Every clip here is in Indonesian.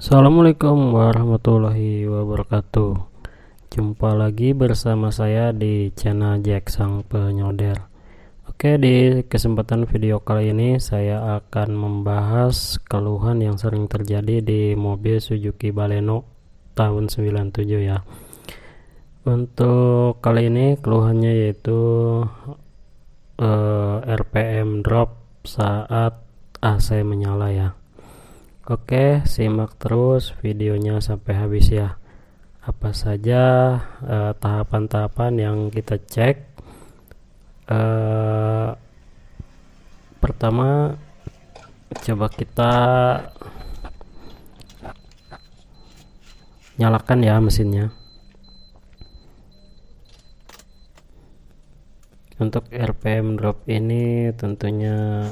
Assalamualaikum warahmatullahi wabarakatuh. Jumpa lagi bersama saya di channel Jack Sang Penyolder. Oke, di kesempatan video kali ini saya akan membahas keluhan yang sering terjadi di mobil Suzuki Baleno tahun 97 ya. Untuk kali ini keluhannya yaitu RPM drop saat AC menyala ya. Oke, simak terus videonya sampai habis ya. Apa saja tahapan-tahapan yang kita cek. Pertama, coba kita nyalakan ya mesinnya. Untuk RPM drop ini tentunya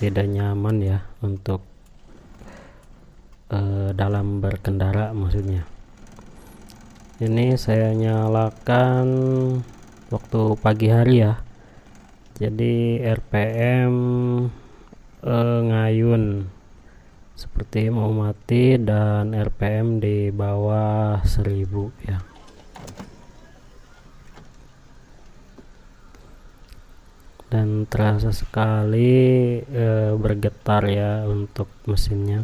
tidak nyaman ya untuk dalam berkendara, maksudnya. Ini saya nyalakan waktu pagi hari ya, jadi RPM ngayun seperti mau mati dan RPM di bawah 1000 ya. Dan terasa sekali bergetar ya untuk mesinnya.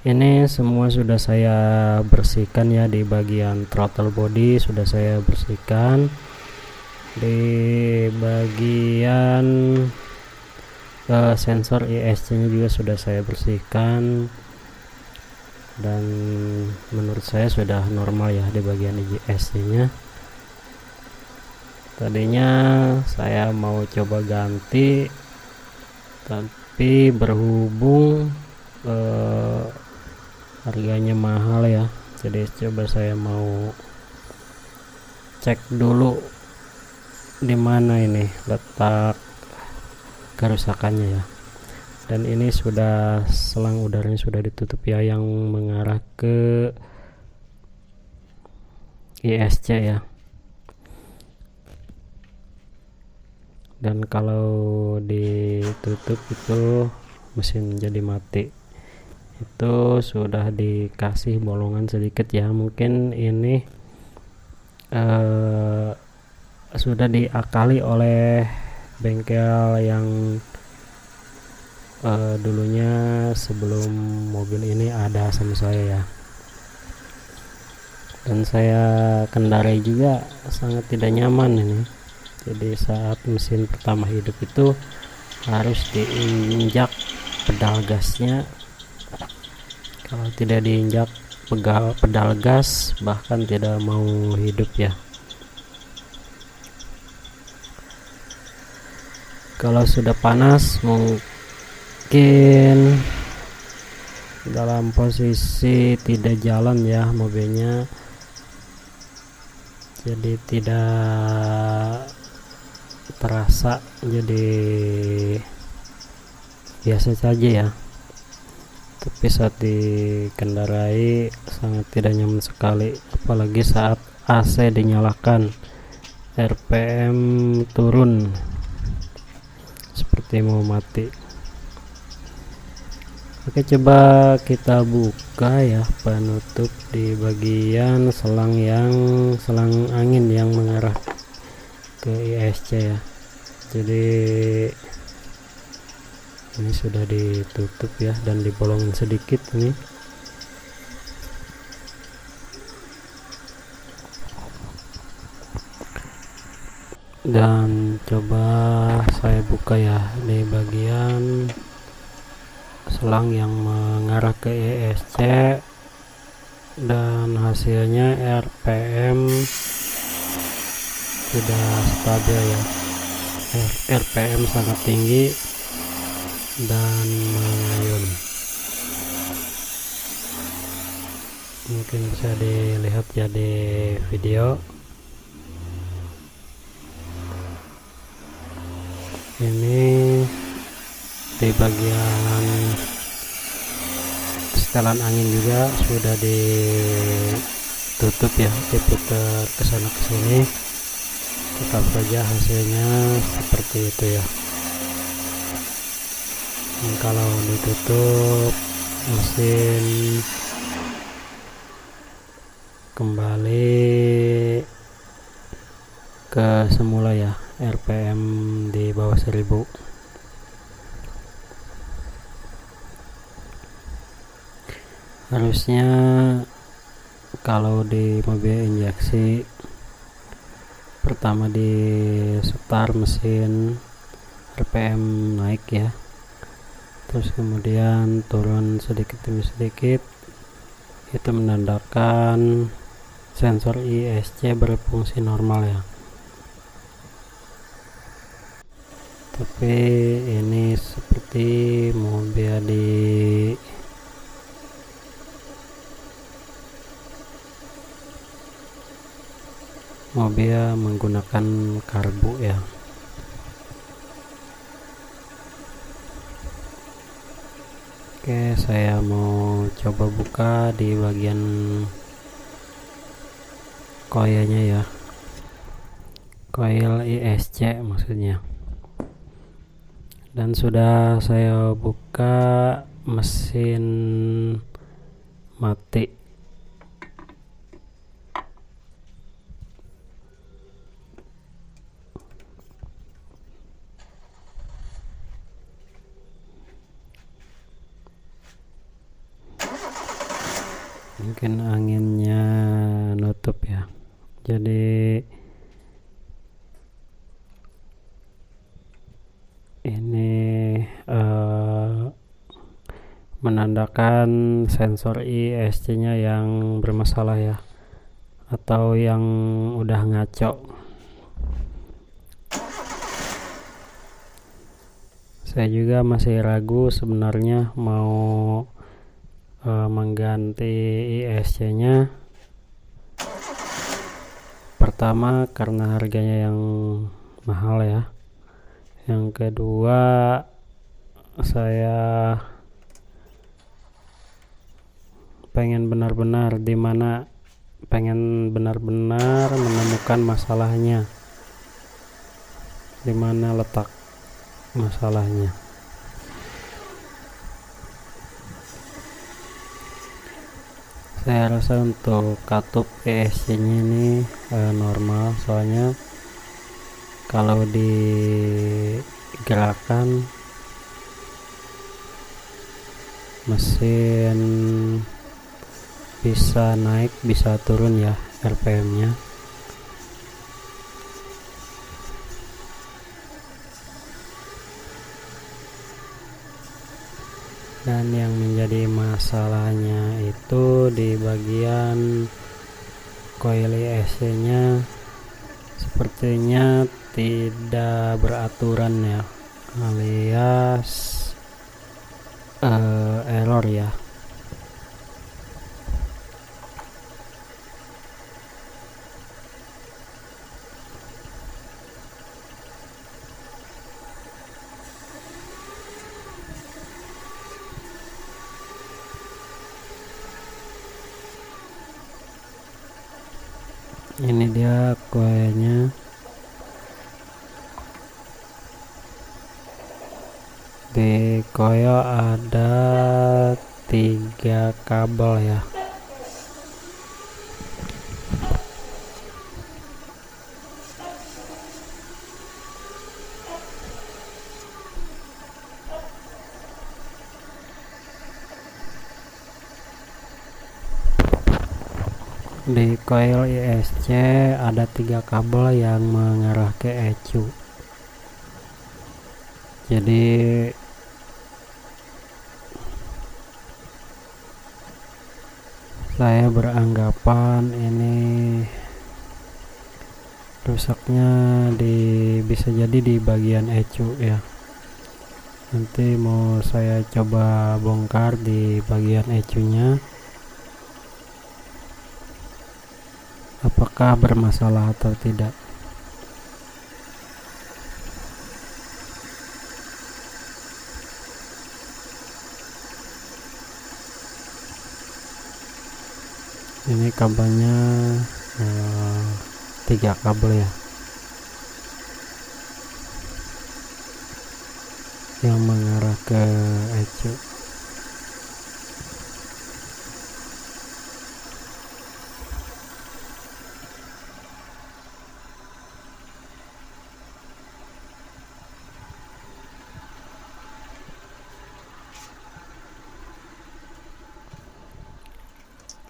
Ini semua sudah saya bersihkan ya, di bagian throttle body sudah saya bersihkan, di bagian sensor ESC nya juga sudah saya bersihkan, dan menurut saya sudah normal ya di bagian ESC nya. Tadinya saya mau coba ganti, tapi berhubung harganya mahal ya, jadi coba saya mau cek dulu di mana ini letak kerusakannya ya. Dan ini sudah selang udaranya sudah ditutup ya, yang mengarah ke ISC ya. Dan kalau ditutup itu mesin jadi mati. Itu sudah dikasih bolongan sedikit ya, mungkin ini sudah diakali oleh bengkel yang dulunya sebelum mobil ini ada sama saya ya. Dan saya kendarai juga sangat tidak nyaman ini. Jadi saat mesin pertama hidup itu harus diinjak pedal gasnya. Kalau tidak diinjak pedal gas bahkan tidak mau hidup ya. Kalau sudah panas mungkin dalam posisi tidak jalan ya mobilnya, jadi tidak terasa, jadi biasa saja ya. Tapi saat dikendarai sangat tidak nyaman sekali, apalagi saat AC dinyalakan, RPM turun seperti mau mati. Oke, coba kita buka ya penutup di bagian selang angin yang mengarah ke ISC ya. Jadi ini sudah ditutup ya, dan dibolongin sedikit ini. Dan coba saya buka ya di bagian selang yang mengarah ke ESC, dan hasilnya RPM sudah stabil ya. RPM sangat tinggi dan mengayun. Mungkin bisa dilihat ya di video. Ini di bagian setelan angin juga sudah ditutup ya, diputar kesana kesini. Tetap saja hasilnya seperti itu ya. Kalau ditutup, mesin kembali ke semula ya, RPM di bawah 1000. Harusnya kalau di mobil injeksi pertama di start mesin RPM naik ya, terus kemudian turun sedikit demi sedikit. Itu menandakan sensor ISC berfungsi normal ya. Tapi ini seperti mobil menggunakan karbu ya. Oke, saya mau coba buka di bagian koilnya ya, koil ISC maksudnya. Dan sudah saya buka, mesin mati. Mungkin anginnya nutup ya, jadi ini menandakan sensor ISC nya yang bermasalah ya, atau yang udah ngaco. Saya juga masih ragu sebenarnya mau mengganti ISC nya. Pertama karena harganya yang mahal ya, yang kedua saya pengen benar-benar menemukan masalahnya, di mana letak masalahnya. Saya rasa untuk katup ESC nya ini normal, soalnya kalau digerakkan mesin bisa naik bisa turun ya RPM nya. Dan yang menjadi masalahnya itu di bagian coil ISC nya sepertinya tidak beraturan ya, alias error ya. Ini dia koilnya. Di koil ada 3 kabel ya. Di coil ISC ada 3 kabel yang mengarah ke ECU. Jadi saya beranggapan ini rusaknya bisa jadi di bagian ECU ya. Nanti mau saya coba bongkar di bagian ECU nya, apakah bermasalah atau tidak. Ini kabelnya 3 kabel ya, yang mengarah ke ECU.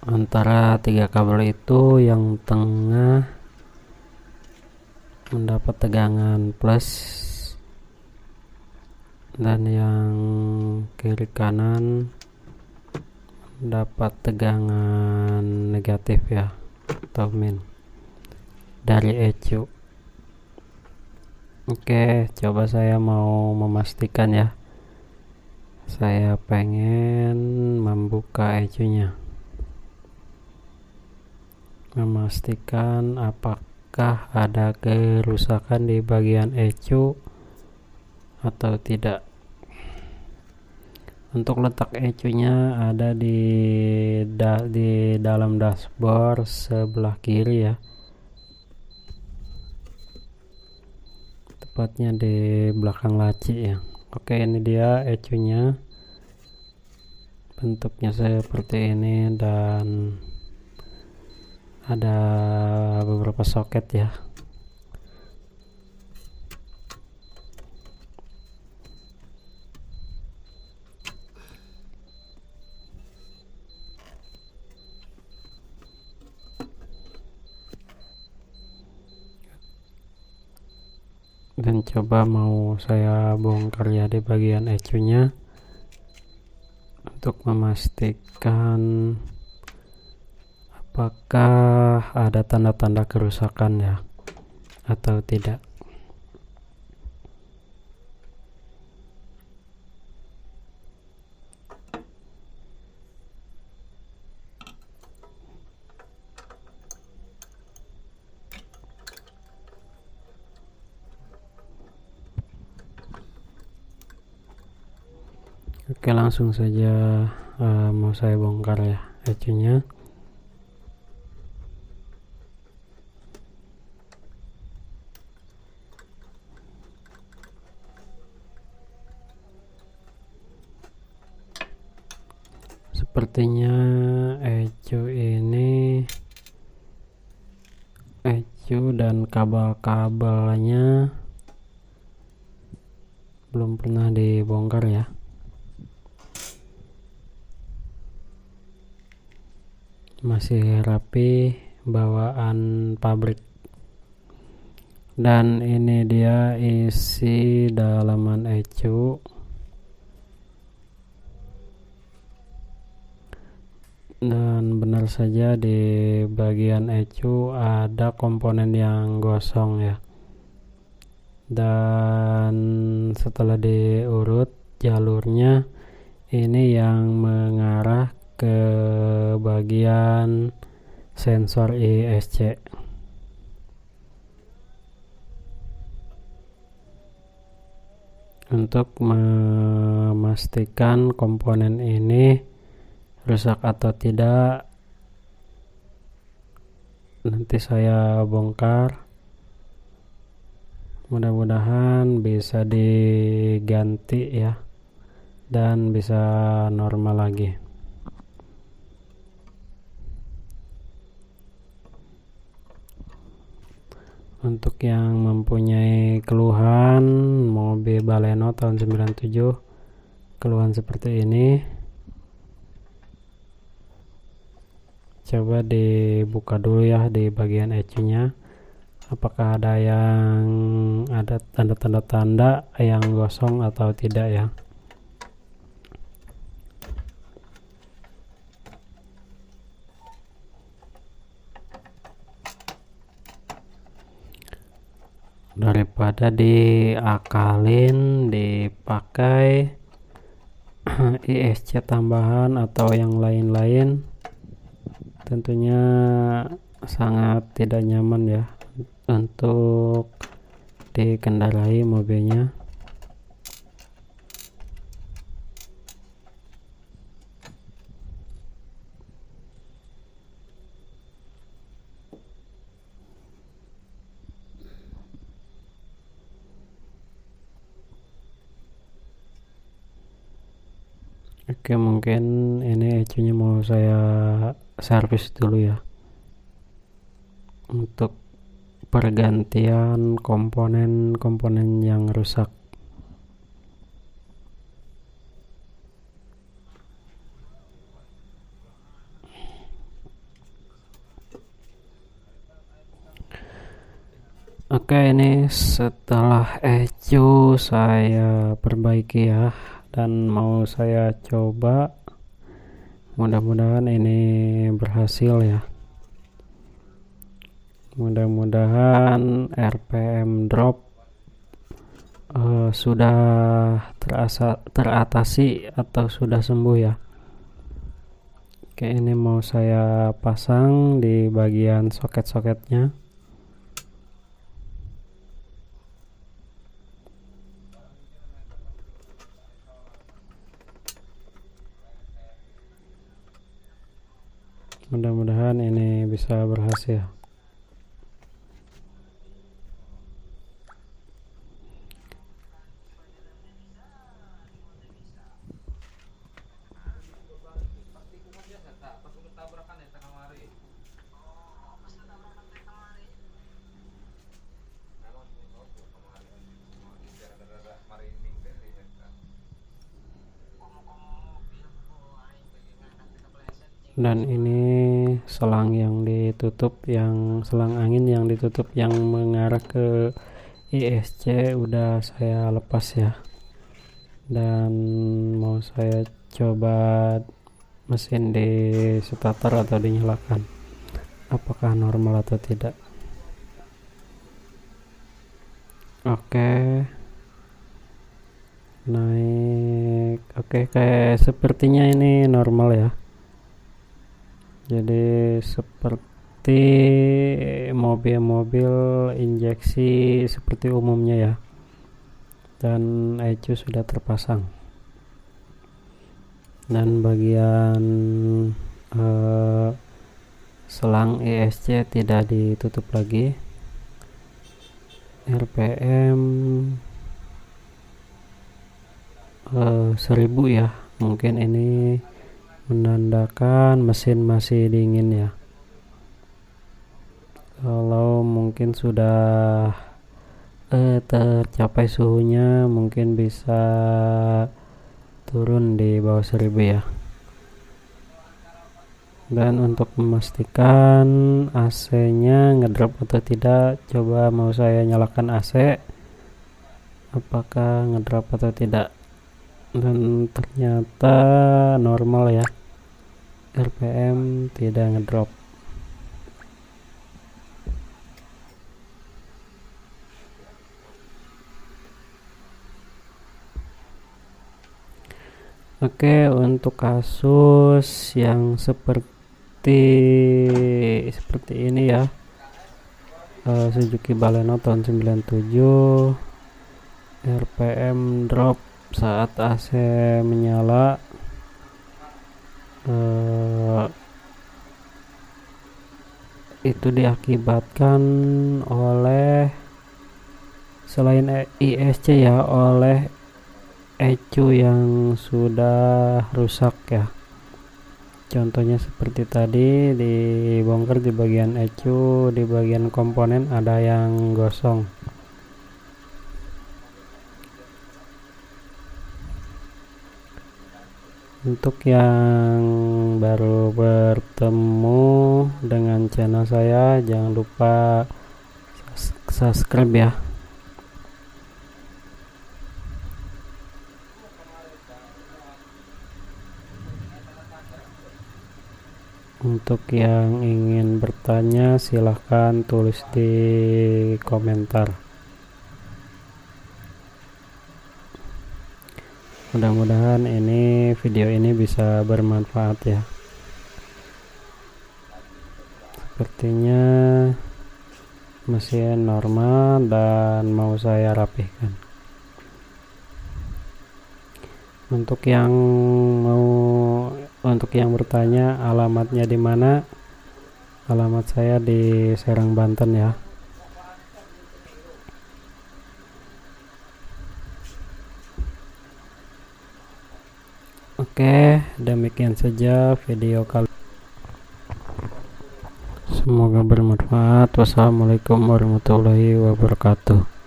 Antara 3 kabel itu yang tengah mendapat tegangan plus dan yang kiri kanan dapat tegangan negatif ya, atau min dari ECU. Oke, coba saya mau memastikan ya. Saya pengen membuka ECU nya, memastikan apakah ada kerusakan di bagian ECU atau tidak. Untuk letak ECU nya ada di dalam dashboard sebelah kiri ya, tepatnya di belakang laci ya. Oke, ini dia ECU nya, bentuknya seperti ini dan ada beberapa soket ya. Dan coba mau saya bongkar ya di bagian ECU nya untuk memastikan apakah ada tanda-tanda kerusakan ya atau tidak. Oke, langsung saja mau saya bongkar ya ECU nya. Sepertinya ECU dan kabel-kabelnya belum pernah dibongkar ya. Masih rapi, bawaan pabrik. Dan ini dia isi dalaman ECU. Dan benar saja di bagian ECU ada komponen yang gosong ya. Dan setelah diurut jalurnya, ini yang mengarah ke bagian sensor ISC. Untuk memastikan komponen ini rusak atau tidak, nanti saya bongkar. Mudah-mudahan bisa diganti ya dan bisa normal lagi. Untuk yang mempunyai keluhan mobil Baleno tahun 97, keluhan seperti ini, coba dibuka dulu ya di bagian ECU nya, apakah ada tanda-tanda yang gosong atau tidak ya. Daripada diakalin dipakai ISC tambahan atau yang lain-lain, tentunya sangat tidak nyaman ya untuk dikendarai mobilnya. Oke, mungkin ini ECU-nya mau saya servis dulu ya, untuk pergantian komponen-komponen yang rusak. Oke, ini setelah ECU saya perbaiki ya, dan mau saya coba. Mudah-mudahan ini berhasil ya. Mudah-mudahan RPM drop sudah teratasi atau sudah sembuh ya. Oke, ini mau saya pasang di bagian soket-soketnya. Mudah-mudahan ini bisa berhasil. Dan ini selang yang ditutup, selang angin yang ditutup yang mengarah ke ISC udah saya lepas ya, dan mau saya coba mesin di starter atau dinyalakan, apakah normal atau tidak. Oke, naik. Oke, kayak sepertinya ini normal ya. Jadi seperti mobil-mobil injeksi seperti umumnya ya. Dan ECU sudah terpasang. Dan bagian selang ESC tidak ditutup lagi. RPM 1000 ya. Mungkin ini menandakan mesin masih dingin ya. Kalau mungkin sudah tercapai suhunya, mungkin bisa turun di bawah 1000 ya. Dan untuk memastikan AC-nya ngedrop atau tidak, coba mau saya nyalakan AC, apakah ngedrop atau tidak. Dan ternyata normal ya, RPM tidak ngedrop. Oke, untuk kasus yang seperti ini ya, Suzuki Baleno tahun 97, RPM drop saat AC menyala. Itu diakibatkan oleh, selain ISC ya, oleh ECU yang sudah rusak ya. Contohnya seperti tadi, dibongkar di bagian ECU, di bagian komponen ada yang gosong. Untuk yang baru bertemu dengan channel saya, jangan lupa subscribe ya. Untuk yang ingin bertanya, silahkan tulis di komentar. Mudah-mudahan video ini bisa bermanfaat ya. Sepertinya mesin normal dan mau saya rapihkan. Untuk yang bertanya alamatnya di mana, alamat saya di Serang, Banten ya. Oke, demikian saja video kali. Semoga bermanfaat. Wassalamualaikum warahmatullahi wabarakatuh.